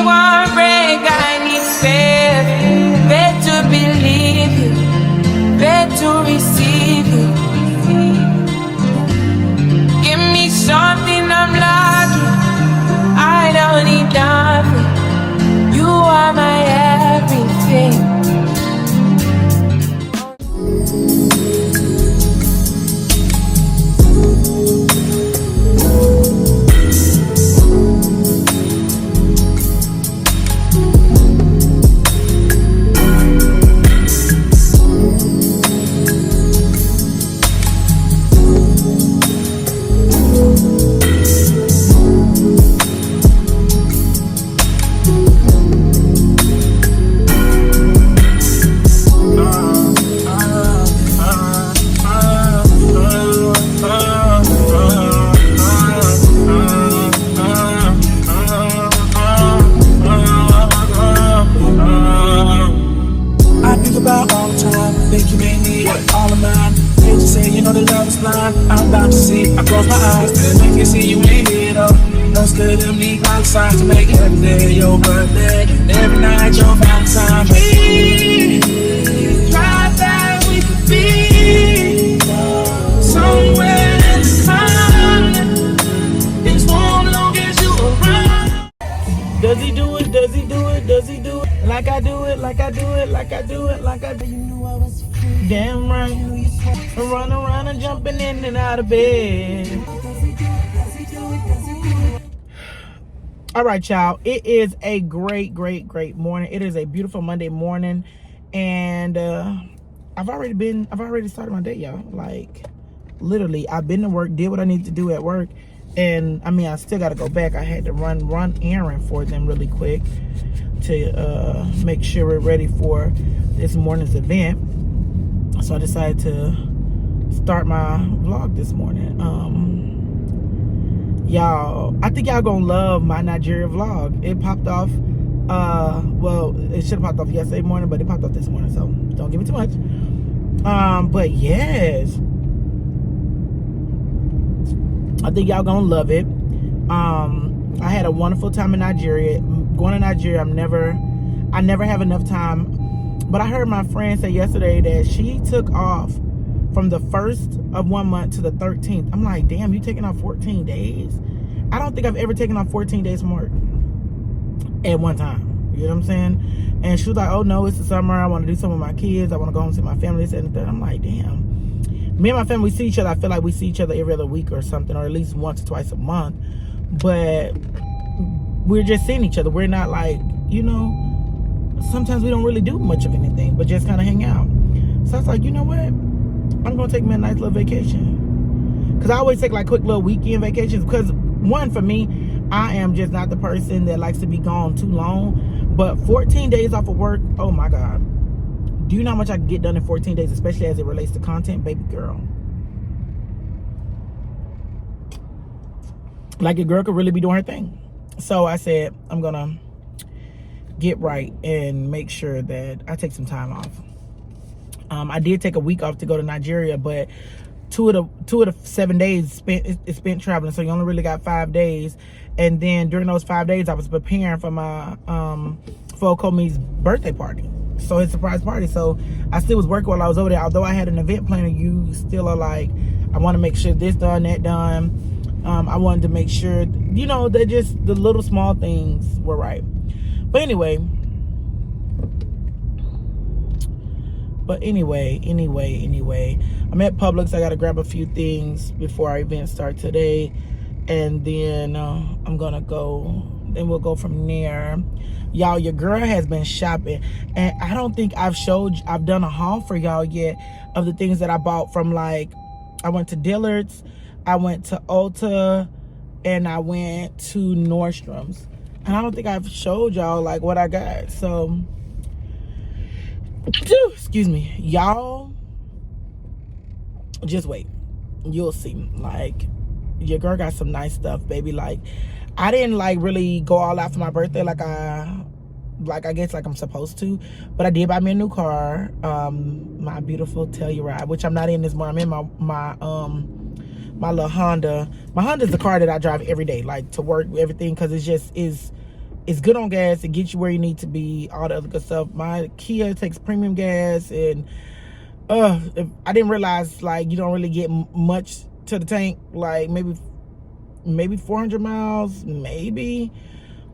one break, I need faith. Faith to believe you, faith to receive you. Give me something I'm lacking, I don't need nothing. You are my everything. I'm about to see, I close my eyes to make you see you ain't here though. No good to me, my signs to make every day your birthday and every night your Valentine. We try that we could be somewhere in the continent. It's warm long as you around. Does he do it? Does he do it? Does he do it? Like I do it, like I do it, like I do it, like I do it. You knew I was free. Damn right. Run around and jumping in and out of bed. All right, y'all. It is a great morning. It is a beautiful Monday morning, and I've already started my day, y'all. Like literally, I've been to work, did what I need to do at work, and I mean, I still got to go back. I had to run errand for them really quick to make sure we're ready for this morning's event. So I decided to start my vlog this morning. Y'all, I think y'all gonna love my Nigeria vlog. It popped off, well, it should have popped off yesterday morning, but it popped off this morning, so don't give it too much. But yes, I think y'all gonna love it. I had a wonderful time in Nigeria. Going to Nigeria, I never have enough time. But I heard my friend say yesterday that she took off from the 1st of 1 month to the 13th. I'm like, damn, you taking off 14 days? I don't think I've ever taken off 14 days from work at one time. You know what I'm saying? And she was like, oh no, it's the summer. I want to do something with my kids. I want to go home and see my family. And I'm like, damn. Me and my family, we see each other. I feel like we see each other every other week or something, or at least once or twice a month. But we're just seeing each other. We're not like, you know, sometimes we don't really do much of anything, but just kind of hang out. So I was like, you know what? I'm going to take me a nice little vacation. Because I always take like quick little weekend vacations. Because one, for me, I am just not the person that likes to be gone too long. But 14 days off of work, oh my God. Do you know how much I can get done in 14 days, especially as it relates to content? Baby girl. Like a girl could really be doing her thing. So I said, I'm going to get right and make sure that I take some time off. I did take a week off to go to Nigeria, but two of the 7 days is spent traveling, so you only really got 5 days. And then during those 5 days, I was preparing for my for Okomi's birthday party, so his surprise party. So I still was working while I was over there. Although I had an event planner, you still are like, I want to make sure this done, that done. I wanted to make sure, you know, that just the little small things were right. But anyway, I'm at Publix. I got to grab a few things before our event starts today. And then I'm going to go, then we'll go from there. Y'all, your girl has been shopping. And I don't think I've done a haul for y'all yet of the things that I bought from, like, I went to Dillard's, I went to Ulta, and I went to Nordstrom's. And I don't think I've showed y'all like what I got. So, excuse me, y'all, just wait. You'll see. Like, your girl got some nice stuff, baby. Like, I didn't like really go all out for my birthday like I guess like I'm supposed to, but I did buy me a new car, my beautiful Telluride, which I'm not in this morning. I'm in my little Honda. My Honda is the car that I drive every day, like to work, everything, because it's just it's good on gas. It gets you where you need to be. All the other good stuff. My Kia takes premium gas, and I didn't realize like you don't really get much to the tank. Like maybe 400 miles, maybe.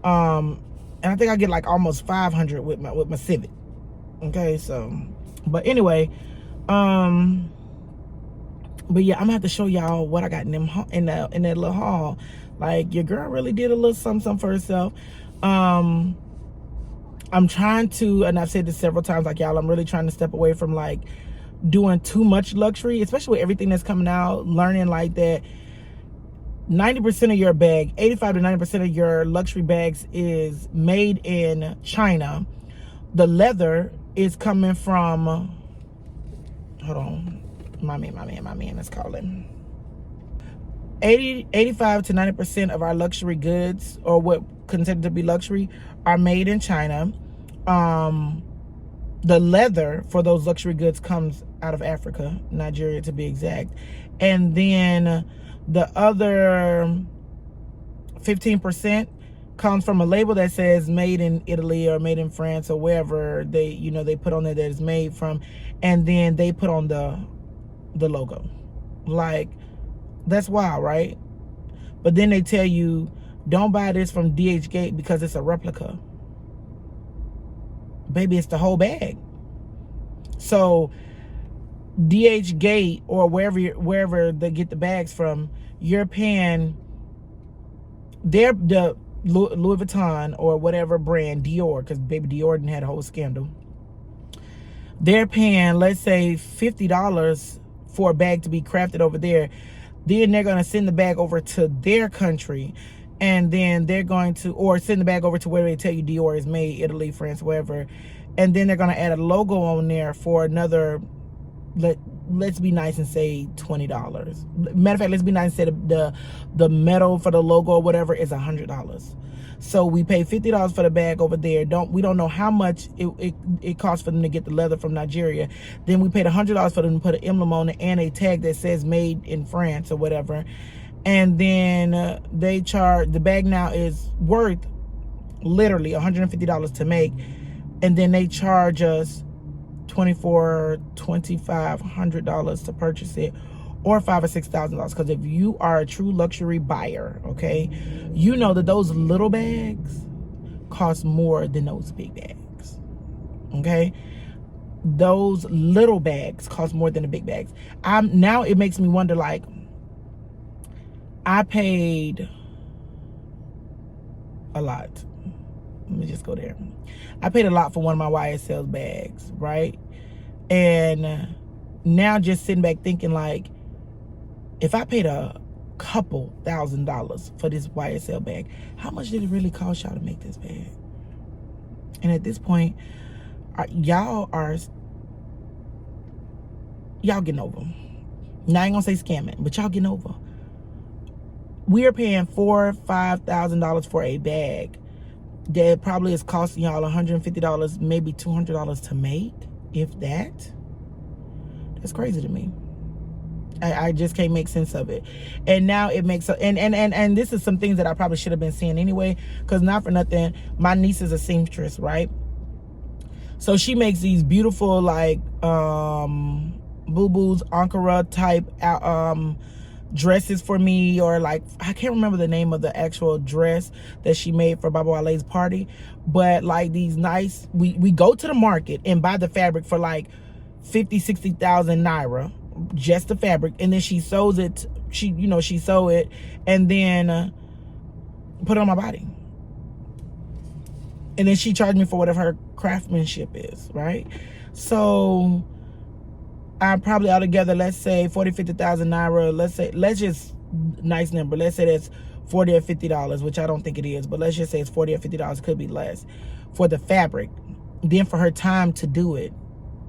And I think I get like almost 500 with my Civic. Okay, so, but anyway, but yeah, I'm gonna have to show y'all what I got in them in that little haul. Like, your girl really did a little something for herself. I'm trying to, and I've said this several times, like, y'all, I'm really trying to step away from like doing too much luxury, especially with everything that's coming out. Learning like that 90% of your bag, 85 to 90% of your luxury bags is made in China. The leather is coming from, hold on, my man, let's call him. 85 to 90% of our luxury goods, or what considered to be luxury, are made in China. The leather for those luxury goods comes out of Africa, Nigeria to be exact. And then the other 15% comes from a label that says made in Italy or made in France or wherever they put on there that it's made from, and then they put on the logo. Like, that's wild, right? But then they tell you, don't buy this from DH Gate because it's a replica. Baby, it's the whole bag. So DH Gate or wherever they get the bags from, you're paying the Louis Vuitton or whatever brand, Dior, because baby Dior didn't had a whole scandal. They're paying, let's say, $50 for a bag to be crafted over there. Then they're going to send the bag over to their country, and then they're going to, or send the bag over to where they tell you Dior is made, Italy, France, wherever, and then they're going to add a logo on there for another, let's be nice and say $20. Matter of fact, let's be nice and say the metal for the logo or whatever is $100. So we pay $50 for the bag over there. We don't know how much it costs for them to get the leather from Nigeria. Then we paid $100 for them to put an emblem on it and a tag that says made in France or whatever. And then they charge, the bag now is worth literally $150 to make, and then they charge us $2,500 to purchase it, or $5,000 or $6,000. Because if you are a true luxury buyer, okay, you know that those little bags cost more than those big bags. Okay, those little bags cost more than the big bags. Now it makes me wonder, like, I paid a lot. Let me just go there. I paid a lot for one of my YSL bags, right? And now just sitting back thinking, like, if I paid a couple $1,000s for this YSL bag, how much did it really cost y'all to make this bag? And at this point, y'all getting over. Now I ain't gonna say scamming, but y'all getting over. We are paying $4,000 or $5,000 for a bag that probably is costing y'all $150, maybe $200 to make, if that. That's crazy to me. I just can't make sense of it. And now it makes and this is some things that I probably should have been seeing anyway, because not for nothing, my niece is a seamstress, right? So she makes these beautiful, like, boo-boos, Ankara type dresses for me, or like, I can't remember the name of the actual dress that she made for Baba Wale's party, but like these nice, we go to the market and buy the fabric for like 50,000-60,000 naira, just the fabric, and then she sews it, she sew it and then put it on my body, and then she charged me for whatever her craftsmanship is, right? So I probably altogether, let's say 40,000-50,000 naira, let's just, nice number, let's say that's $40 or $50, which I don't think it is, but let's just say it's $40 or $50, could be less, for the fabric. Then for her time to do it,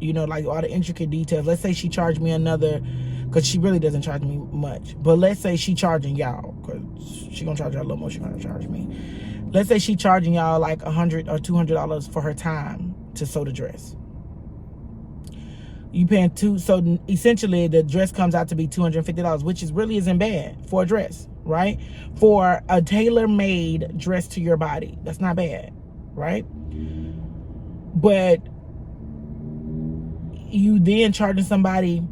like all the intricate details. Let's say she charged me another, because she really doesn't charge me much, but let's say she charging y'all, because she gonna charge y'all a little more, she gonna charge me. Let's say she charging y'all like $100 or $200 for her time to sew the dress. You paying so essentially the dress comes out to be $250, which really isn't bad for a dress. right? For a tailor-made dress to your body. That's not bad, right? But you then charging somebody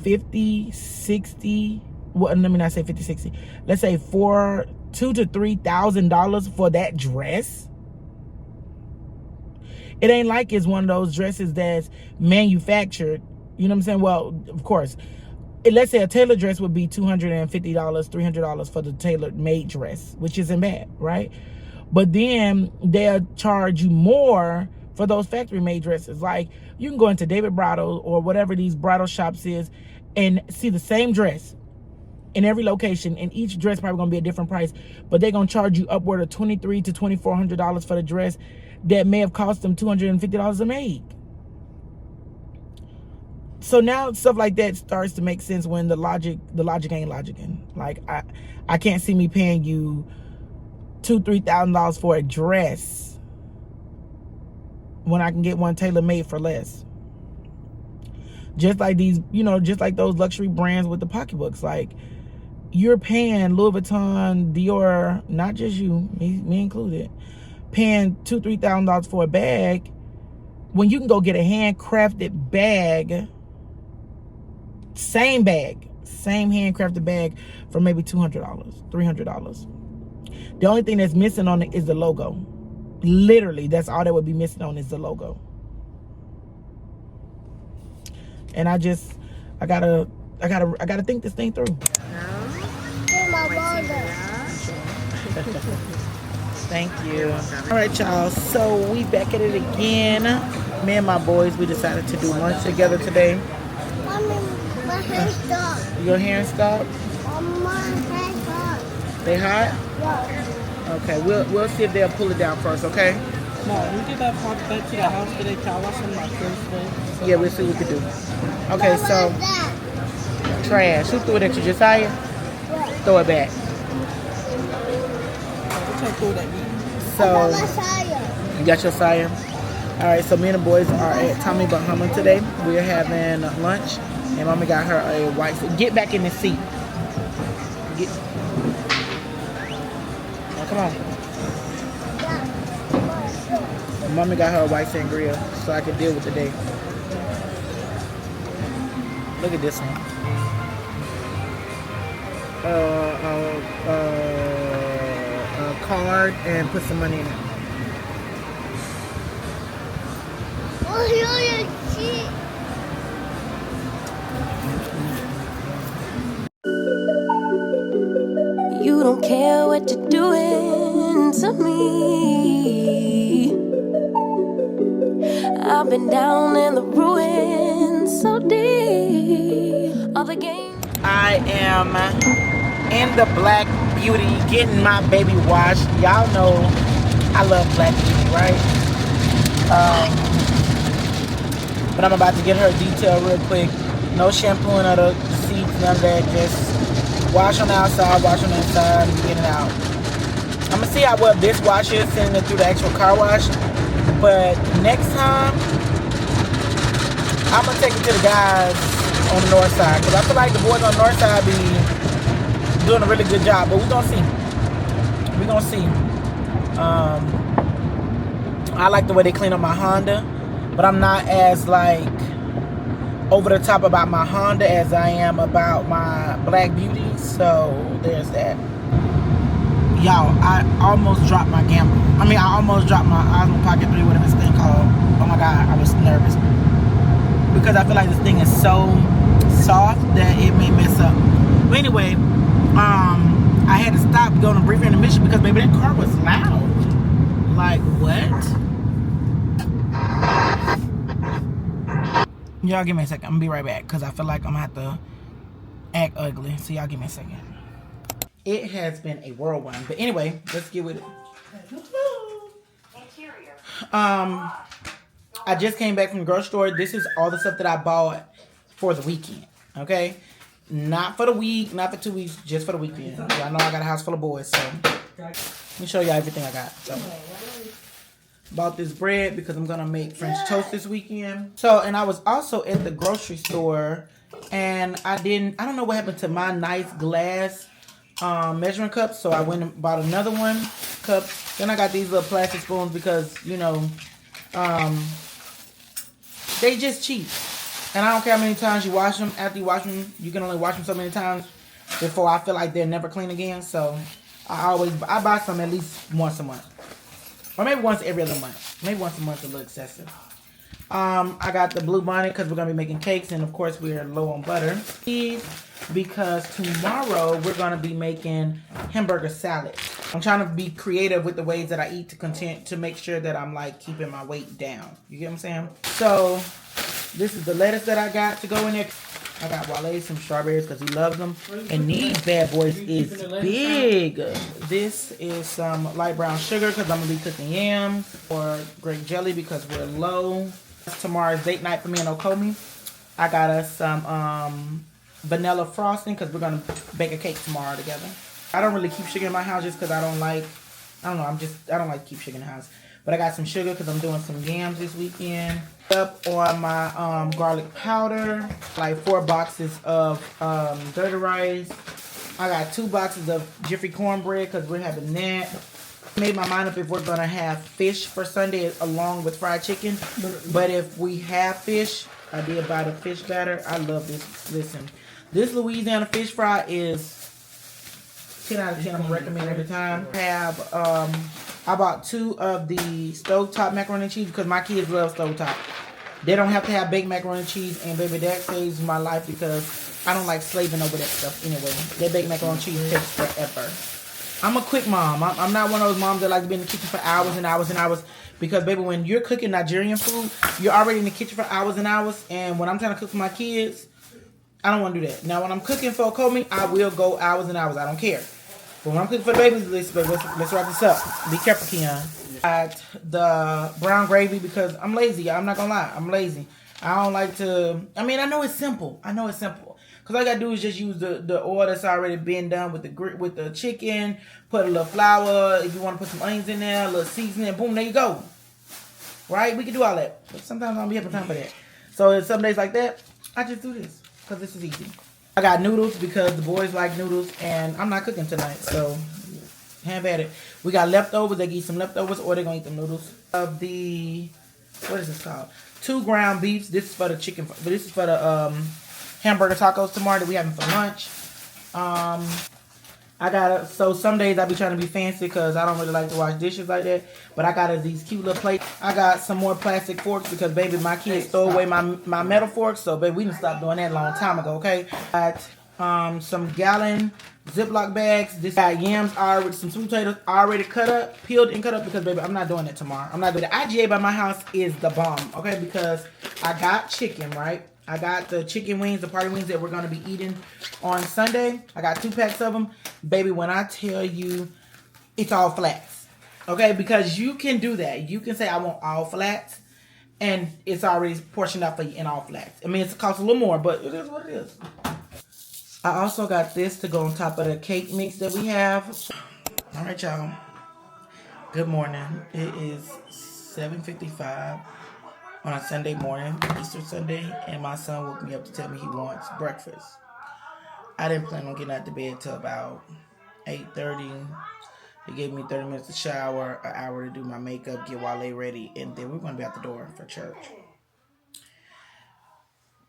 50, 60, well, let me not say 50, 60. Let's say $2,000 to $3,000 for that dress. It ain't like it's one of those dresses that's manufactured. You know what I'm saying? Well, of course. Let's say a tailor dress would be $250, $300 for the tailor-made dress, which isn't bad, right? But then they'll charge you more for those factory-made dresses. Like, you can go into David Bridal or whatever these bridal shops is and see the same dress in every location, and each dress probably gonna be a different price, but they're gonna charge you upward of $2,300 to $2,400 for the dress that may have cost them $250 a make. So now stuff like that starts to make sense when the logic ain't logicking. Like, I can't see me paying you $2,000, $3,000 for a dress when I can get one tailor made for less. Just like these, just like those luxury brands with the pocketbooks. Like, you're paying Louis Vuitton, Dior, not just you, me included, paying $2,000, $3,000 for a bag when you can go get a handcrafted bag, same handcrafted bag for maybe $200, $300. The only thing that's missing on it is the logo. Literally, that's all that would be missing on is the logo. And I gotta think this thing through. Thank you. All right, y'all. So we back at it again. Me and my boys, we decided to do lunch together today. Mommy, my hair stopped. Your hair stopped? My hair stopped. They hot? Yeah. Okay, we'll see if they'll pull it down first, okay? No, we did that part back to the house today. Car wash on my first day. Yeah, we'll see what we can do. Okay, so trash. Who threw it at you, Josiah? Throw it back. So you got your Saya. All right, so me and the boys are at Tommy Bahama today. We're having lunch, and Mommy got her a white. Get back in the seat. Come on. Mommy got her a white sangria so I could deal with the day. Look at this one. A card and put some money in it. You don't care what you're doing to me. I've been down in the ruins so deep. All the games. I am in the Black Beauty getting my baby washed. Y'all know I love Black Beauty, right? But I'm about to get her detailed real quick. No shampooing of the seats, none of that. Just wash on the outside, wash on the inside, and get it out. I'm gonna see how well this wash is, sending it through the actual car wash. But next time, I'm gonna take it to the guys on the north side, because I feel like the boys on the north side be doing a really good job. But we're gonna see. We're gonna see. I like the way they clean up my Honda, but I'm not as like over the top about my Honda as I am about my Black Beauty. So there's that. Y'all, I almost dropped my gamble. I almost dropped my Osmo Pocket 3, whatever this thing called. Oh my God, I was nervous. Because I feel like this thing is so soft that it may mess up. But anyway, I had to stop going to brief intermission because baby, that car was loud. Like, what? Y'all give me a second. I'm gonna be right back because I feel like I'm gonna have to act ugly. So y'all give me a second. It has been a whirlwind. But anyway, let's get with it. I just came back from the grocery store. This is all the stuff that I bought for the weekend. Okay? Not for the week, not for 2 weeks, just for the weekend. I know I got a house full of boys, so let me show y'all everything I got. So, bought this bread because I'm gonna make French toast this weekend. So, and I was also at the grocery store, and I don't know what happened to my nice glass measuring cups, so I went and bought another cup. Then I got these little plastic spoons because, you know, they just cheap. And I don't care how many times you wash them. After you wash them, you can only wash them so many times before I feel like they're never clean again. So I buy some at least once a month. Or maybe once every other month. Maybe once a month is a little excessive. I got the Blue Bonnet because we're going to be making cakes. And, of course, we're low on butter. Because tomorrow we're going to be making hamburger salad. I'm trying to be creative with the ways that I eat to make sure that I'm, like, keeping my weight down. You get what I'm saying? So, this is the lettuce that I got to go in there. I got Wale some strawberries because he loves them. And these bad boys is big. This is some light brown sugar because I'm going to be cooking yams. Or grape jelly because we're low. Tomorrow's date night for me and Okomi. I got us some vanilla frosting because we're going to bake a cake tomorrow together. I don't really keep sugar in my house just because I don't like to keep sugar in the house. But I got some sugar because I'm doing some yams this weekend. Up on my garlic powder, like 4 boxes of dirty rice. I got 2 boxes of Jiffy cornbread because we're having that. Made my mind up if we're gonna have fish for Sunday along with fried chicken. But if we have fish, I did buy the fish batter. I love this. Listen, this Louisiana fish fry is 10 out of 10. I'm gonna recommend every time. I bought 2 of the stovetop macaroni and cheese because my kids love stovetop. They don't have to have baked macaroni and cheese, and baby, that saves my life because I don't like slaving over that stuff anyway. That baked macaroni and cheese takes forever. I'm a quick mom. I'm not one of those moms that like to be in the kitchen for hours and hours and hours because, baby, when you're cooking Nigerian food, you're already in the kitchen for hours and hours, and when I'm trying to cook for my kids, I don't want to do that. Now, when I'm cooking for Okomi, I will go hours and hours. I don't care. But when I'm cooking for the babies, let's wrap this up. Be careful, Keon. Got the brown gravy because I'm lazy. I'm not going to lie. I'm lazy. I don't like to... I mean, I know it's simple. Because all I got to do is just use the oil that's already been done with the chicken. Put a little flour. If you want to put some onions in there, a little seasoning. Boom, there you go. Right? We can do all that. But sometimes I don't be having time for that. So some days like that, I just do this. Because this is easy. I got noodles because the boys like noodles. And I'm not cooking tonight. So, have at it. We got leftovers. They can eat some leftovers or they're going to eat the noodles. Of the... What is this called? 2 ground beefs. This is for the chicken. This is for the... hamburger tacos tomorrow that we having for lunch. So some days I be trying to be fancy because I don't really like to wash dishes like that. But I got these cute little plates. I got some more plastic forks because, baby, my kids throw away my metal forks. So, baby, we done stopped doing that a long time ago, okay? Got some gallon Ziploc bags. This got yams already, some sweet potatoes already cut up, peeled and cut up because, baby, I'm not doing that tomorrow. I'm not doing it. The IGA by my house is the bomb, okay? Because I got chicken, right? I got the chicken wings, the party wings that we're going to be eating on Sunday. I got 2 packs of them. Baby, when I tell you, it's all flats. Okay? Because you can do that. You can say, I want all flats. And it's already portioned out for you in all flats. I mean, it costs a little more, but it is what it is. I also got this to go on top of the cake mix that we have. All right, y'all. Good morning. It is 7:55. On a Sunday morning, Easter Sunday, and my son woke me up to tell me he wants breakfast. I didn't plan on getting out of bed till about 8:30. They gave me 30 minutes to shower, an hour to do my makeup, get Wale ready, and then we're going to be out the door for church.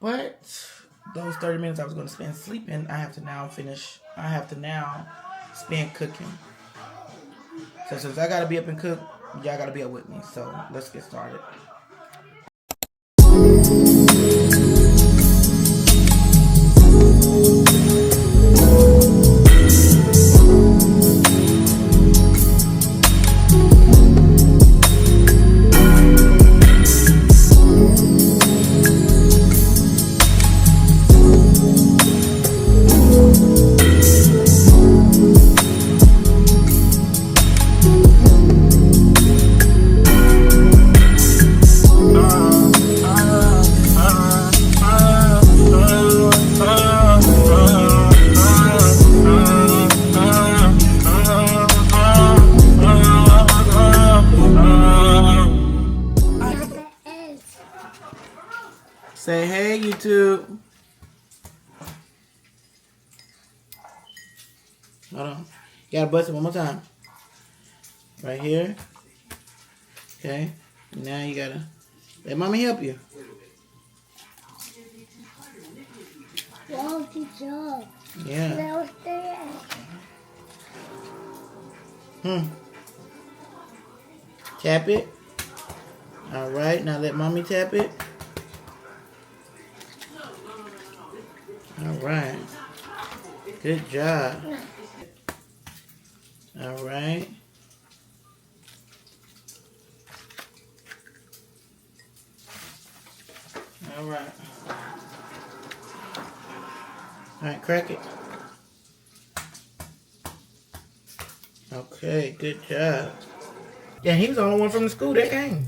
But those 30 minutes I was going to spend sleeping, I have to now spend cooking. So since I got to be up and cook, y'all got to be up with me. So let's get started. Say hey, YouTube. Hold on. You gotta bust it one more time. Right here. Okay. Now you gotta let mommy help you. Wow, good job. Yeah. Now it's there. Tap it. All right. Now let mommy tap it. All right. Good job. All right. All right. All right, crack it. Okay, good job. Yeah, he was the only one from the school that came.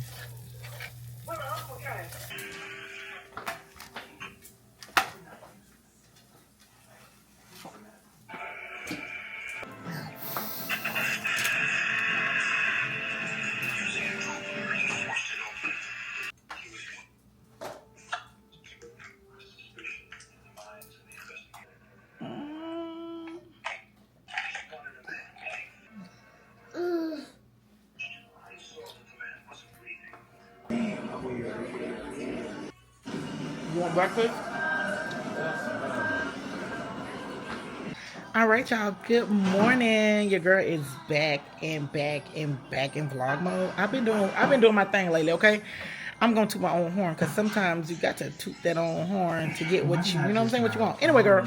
You want breakfast? All right, y'all. Good morning. Your girl is back in vlog mode. I've been doing my thing lately. Okay, I'm gonna toot my own horn because sometimes you got to toot that own horn to get what you know what I'm saying, what you want. Anyway, girl.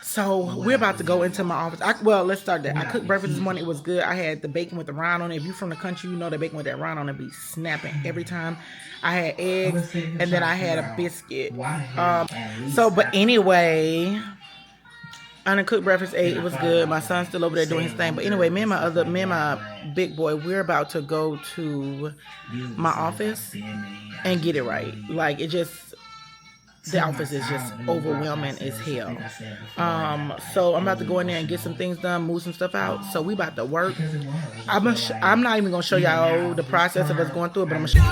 So we're about to go into my office. Well, let's start there. I cooked breakfast this morning. It was good. I had the bacon with the rind on it. If you're from the country, you know the bacon with that rind on it be snapping every time. I had eggs and then I had a biscuit. But anyway, I done cooked breakfast, ate. It was good. My son's still over there doing his thing. But anyway, me and my big boy, we're about to go to my office and get it right. Like the office is just overwhelming as hell. So I'm about to go in there and get some things done, move some stuff out. So we about to work. I'm not even gonna show y'all the process of us going through it, but I'm gonna show you.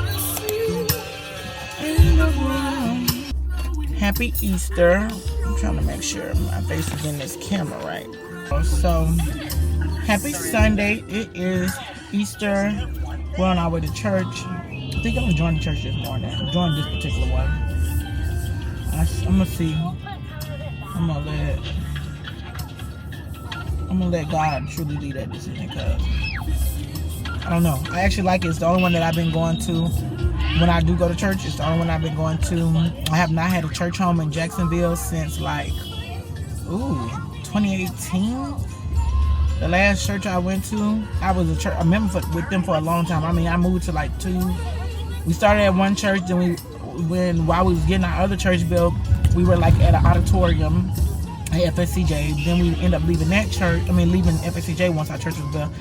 Happy Easter. I'm trying to make sure my face is in this camera right. So happy Sunday. It is Easter. We're on our way to church. I think I'm gonna join the church this morning. I'm joining this particular one. I'm gonna see. I'm gonna let God truly lead that decision because I don't know. I actually like it. It's the only one that I've been going to when I do go to church. It's the only one I've been going to. I have not had a church home in Jacksonville since 2018. The last church I went to, I was a member with them for a long time. I mean, I moved to two. We started at one church, then while we was getting our other church built, we were at an auditorium at FSCJ. Then we ended up leaving that church. Leaving FSCJ once our church was built.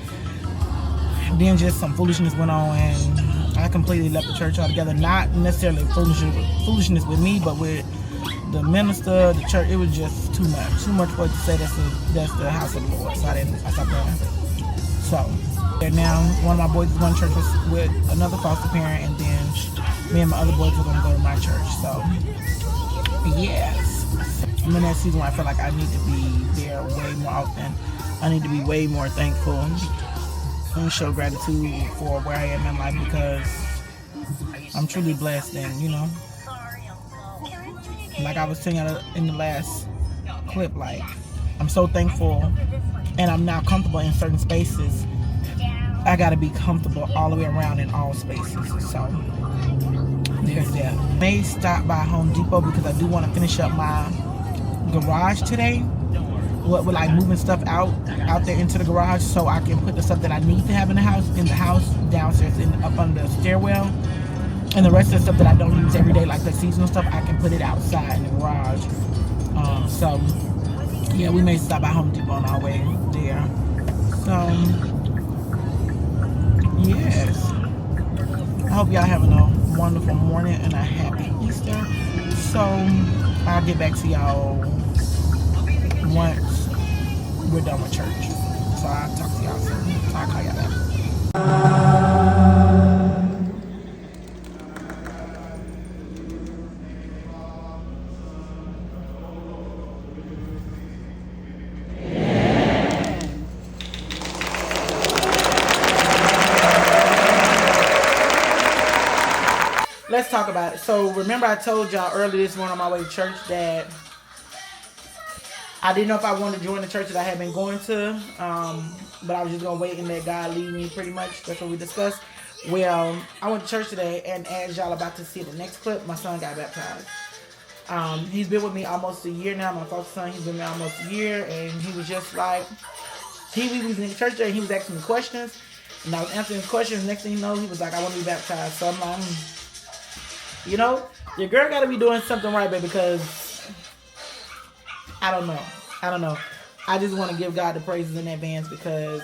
Then just some foolishness went on, and I completely left the church altogether. Not necessarily foolishness with me, but with the minister, the church. It was just too much for it to say that's the house of the Lord. So I stopped doing it. So and now one of my boys is going to church with another foster parent, and then me and my other boys are going to go to my church. So yes, I'm in that season where I feel like I need to be there way more often. I need to be way more thankful and show gratitude for where I am in life because I'm truly blessed. And like I was saying in the last clip, I'm so thankful, and I'm now comfortable in certain spaces. I gotta be comfortable all the way around in all spaces. So there's that. May stop by Home Depot because I do want to finish up my garage today. With moving stuff out there into the garage so I can put the stuff that I need to have in the house downstairs and up on the stairwell. And the rest of the stuff that I don't use every day, like the seasonal stuff, I can put it outside in the garage. So yeah, we may stop by Home Depot on our way there. So yes, I hope y'all having a wonderful morning and a happy Easter. So I'll get back to y'all once we're done with church. So I'll talk to y'all soon. I'll call y'all back. let's talk about it. So remember I told y'all earlier this morning on my way to church that I didn't know if I wanted to join the church that I had been going to, but I was just going to wait and let God lead me pretty much. That's what we discussed. Well, I went to church today, and as y'all about to see the next clip, my son got baptized. He's been with me almost a year now. My foster son, he's been with me almost a year, and he was just like, he was in the church there, and he was asking me questions, and I was answering his questions. Next thing you know, he was like, I want to be baptized. So I'm like, you know, your girl got to be doing something right, baby, because I don't know. I just want to give God the praises in advance, because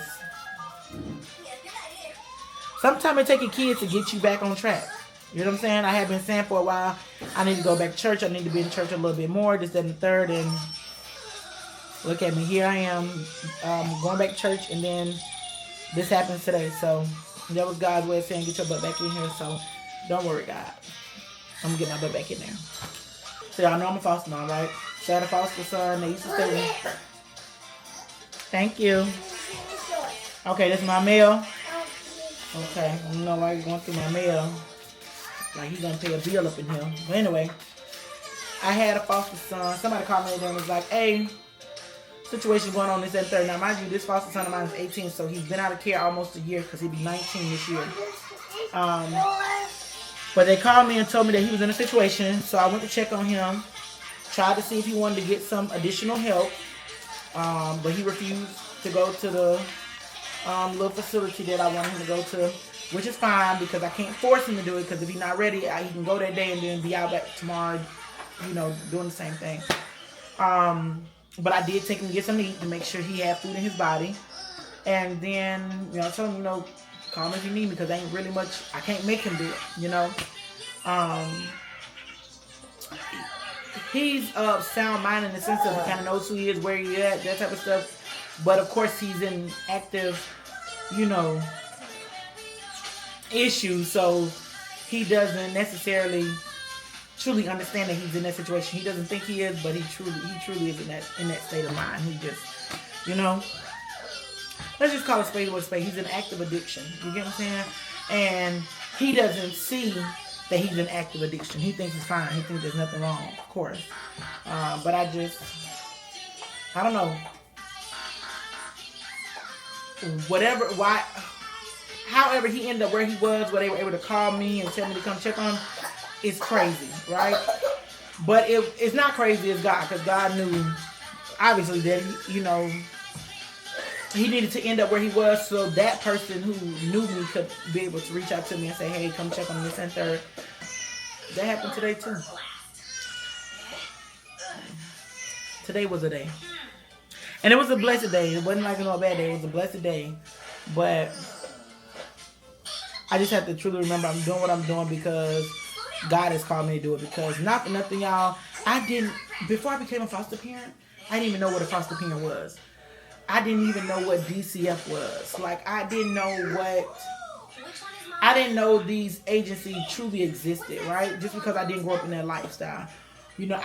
sometimes it takes your kids to get you back on track. You know what I'm saying? I have been saying for a while, I need to go back to church. I need to be in church a little bit more, this, that, and the third. And look at me. Here I am going back to church, and then this happens today. So that was God's way of saying, get your butt back in here. So don't worry, God. I'm going to get my butt back in there. So y'all know I'm a foster mom, right? So I had a foster son. They used to stay with. Thank you. Okay, this is my mail. Okay, I don't know why you're going through my mail. Like he's gonna pay a bill up in here. But anyway, I had a foster son. Somebody called me and was like, hey, situation going on this and third. Now mind you, this foster son of mine is 18, so he's been out of care almost a year because he'll be 19 this year. But they called me and told me that he was in a situation, so I went to check on him, tried to see if he wanted to get some additional help, but he refused to go to the little facility that I wanted him to go to, which is fine because I can't force him to do it, because if he's not ready, he can go that day and then be out back tomorrow, you know, doing the same thing. But I did take him to get some to eat to make sure he had food in his body. And then, you know, I told him, you know, call me if you need me, because there ain't really much, I can't make him do it, you know. He's of sound mind in the sense of he kind of knows who he is, where he at, that type of stuff. But of course he's in active, you know, issues, so he doesn't necessarily truly understand that he's in that situation. He doesn't think he is, but he truly is in that state of mind. He just, you know, let's just call it spade what spade. He's in active addiction. You get what I'm saying? And he doesn't see that he's in active addiction. He thinks he's fine. He thinks there's nothing wrong, of course. But I don't know. However he ended up where he was, where they were able to call me and tell me to come check on him, it's crazy, right? But it's not crazy as God, because God knew, obviously, that he needed to end up where he was, so that person who knew me could be able to reach out to me and say, hey, come check on this and third. That happened today too. Today was a day. And it was a blessed day. It wasn't like a bad day. It was a blessed day. But I just have to truly remember I'm doing what I'm doing because God has called me to do it. Because not for nothing, y'all, before I became a foster parent, I didn't even know what a foster parent was. I didn't even know what DCF was. Like, I didn't know these agencies truly existed, right? Just because I didn't grow up in that lifestyle. You know,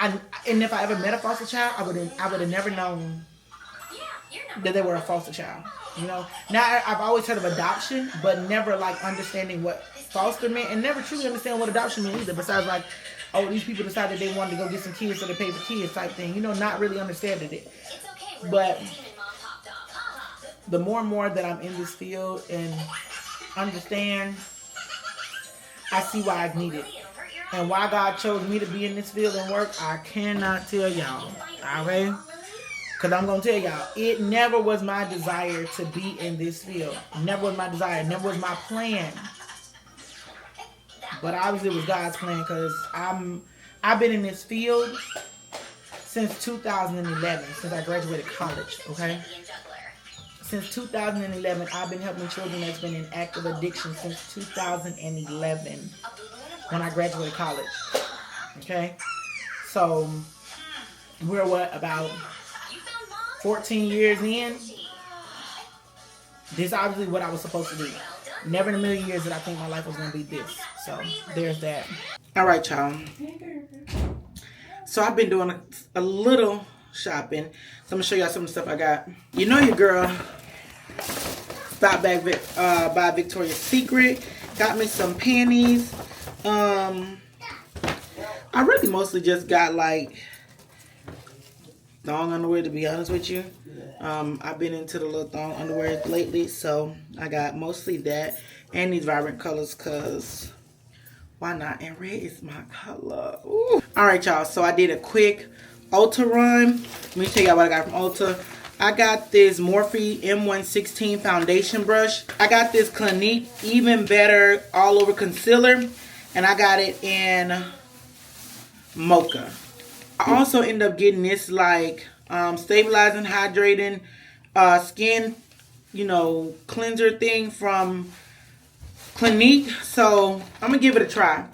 and if I ever met a foster child, I would have never known that they were a foster child. You know, now I've always heard of adoption, but never like understanding what foster meant, and never truly understand what adoption meant either. Besides, like, oh, these people decided they wanted to go get some kids, so they paid for kids type thing. You know, not really understanding it. But the more and more that I'm in this field and understand, I see why I need it. And why God chose me to be in this field and work, I cannot tell y'all. Alright? Because I'm going to tell y'all, it never was my desire to be in this field. Never was my desire. Never was my plan. But obviously it was God's plan, because I've been in this field since 2011, since I graduated college, okay? Since 2011, I've been helping children that's been in active addiction since 2011 when I graduated college, okay? So we're about 14 years in. This is obviously what I was supposed to do. Never in a million years did I think my life was going to be this. So there's that. All right, y'all. So I've been doing a little shopping. So I'm going to show y'all some of the stuff I got. You know your girl stopped back by Victoria's Secret. Got me some panties. I really mostly just got like thong underwear, to be honest with you. I've been into the little thong underwear lately, so I got mostly that and these vibrant colors because why not? And red is my color. Ooh. All right, y'all. So I did a quick Ulta run. Let me tell y'all what I got from Ulta. I got this Morphe M116 foundation brush. I got this Clinique Even Better All Over Concealer, and I got it in Mocha. I also ended up getting this like stabilizing, hydrating skin, cleanser thing from Clinique. So I'm gonna give it a try.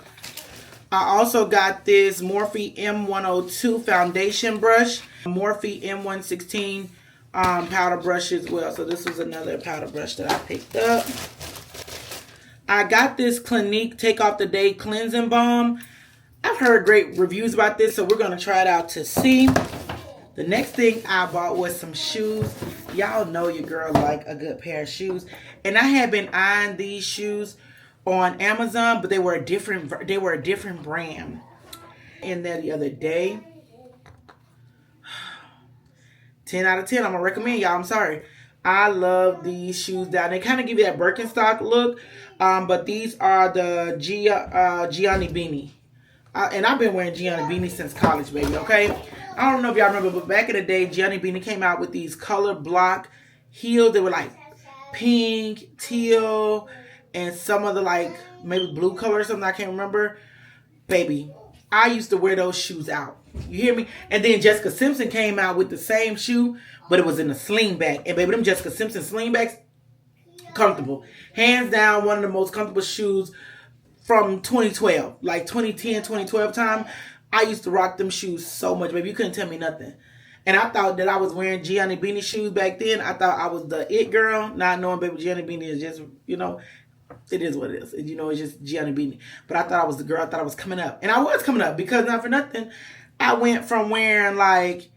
I also got this Morphe M102 foundation brush, Morphe M116 powder brush as well. So this was another powder brush that I picked up. I got this Clinique Take Off the Day Cleansing Balm. I've heard great reviews about this, so we're going to try it out to see. The next thing I bought was some shoes. Y'all know your girl like a good pair of shoes. And I had been eyeing these shoes on Amazon, but they were a different brand. And there the other day, 10 out of 10, I'm going to recommend y'all. I'm sorry. I love these shoes down. They kind of give you that Birkenstock look, but these are the Gianni Beanie. And I've been wearing Gianni Beanie since college, baby, okay? I don't know if y'all remember, but back in the day, Gianni Beanie came out with these color block heels. They were like pink, teal, and some other like maybe blue color or something. I can't remember. Baby, I used to wear those shoes out. You hear me? And then Jessica Simpson came out with the same shoe, but it was in a slingback. And baby, them Jessica Simpson slingbacks, comfortable. Hands down, one of the most comfortable shoes from 2012, like 2010, 2012 time. I used to rock them shoes so much, baby. You couldn't tell me nothing. And I thought that I was wearing Gianni Beanie shoes back then. I thought I was the it girl, not knowing, baby, Gianni Beanie is just, it is what it is. It's just Gianni Beanie. But I thought I was the girl. I thought I was coming up. And I was coming up because, not for nothing, I went from wearing, like,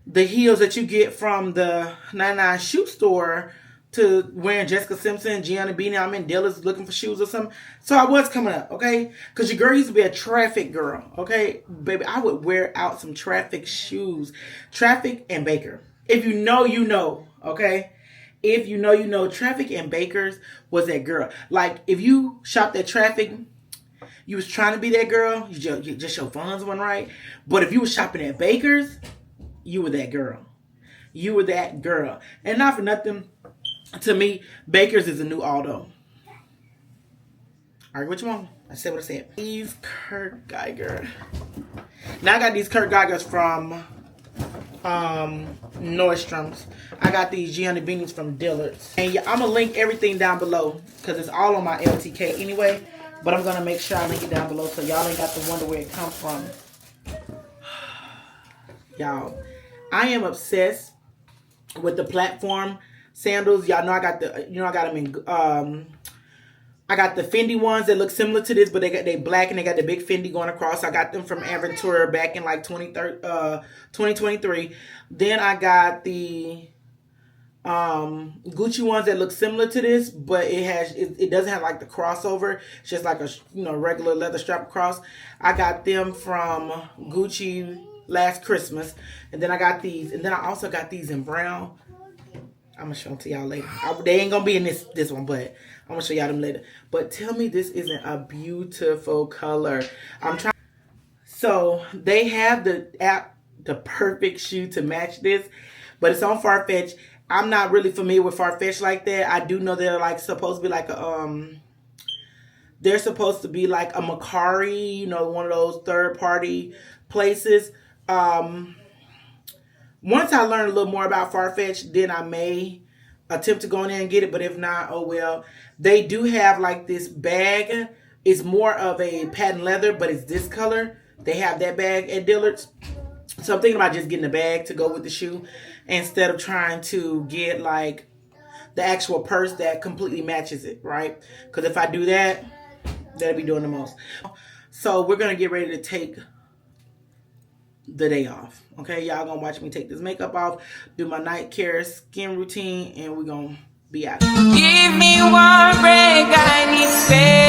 the heels that you get from the 99 shoe store to wearing Jessica Simpson, Gianni Beanie. I'm in Dillard's looking for shoes or something. So I was coming up, okay? Because your girl used to be a traffic girl, okay? Baby, I would wear out some traffic shoes. Traffic and Baker. If you know, you know, okay? If you know, you know. Traffic and Baker's was that girl. Like, if you shopped at Traffic, you was trying to be that girl. You just your funds weren't right. But if you was shopping at Baker's, you were that girl. You were that girl. And not for nothing, to me, Baker's is a new Aldo. All right, what you want? I said what I said. These Kurt Geiger. Now I got these Kurt Geigers from Nordstrom's. I got these Gianni Beanies from Dillard's. And I'm going to link everything down below because it's all on my LTK anyway. But I'm going to make sure I link it down below so y'all ain't got to wonder where it comes from. Y'all, I am obsessed with the platform sandals. Y'all know I got the, I got them in, I got the Fendi ones that look similar to this, but they black and they got the big Fendi going across. I got them from Aventura back in like 2023. Then I got the Gucci ones that look similar to this, but it doesn't have like the crossover. It's just like a regular leather strap across. I got them from Gucci last Christmas, and then I got these, and then I also got these in brown. I'm gonna show them to y'all later. They ain't gonna be in this one, but I'm gonna show y'all them later. But tell me this isn't a beautiful color. So they have the perfect shoe to match this, but it's on Farfetch. I'm not really familiar with Farfetch like that. I do know they're like supposed to be like a they're supposed to be like a Macari, one of those third-party places. Once I learn a little more about Farfetch, then I may attempt to go in there and get it. But if not, oh well. They do have like this bag. It's more of a patent leather, but it's this color. They have that bag at Dillard's. So I'm thinking about just getting a bag to go with the shoe instead of trying to get like the actual purse that completely matches it, right? Because if I do that, that'll be doing the most. So we're going to get ready to take the day off. Okay, y'all gonna watch me take this makeup off, do my night care skin routine, and we're gonna be out. Give me one break, I need space.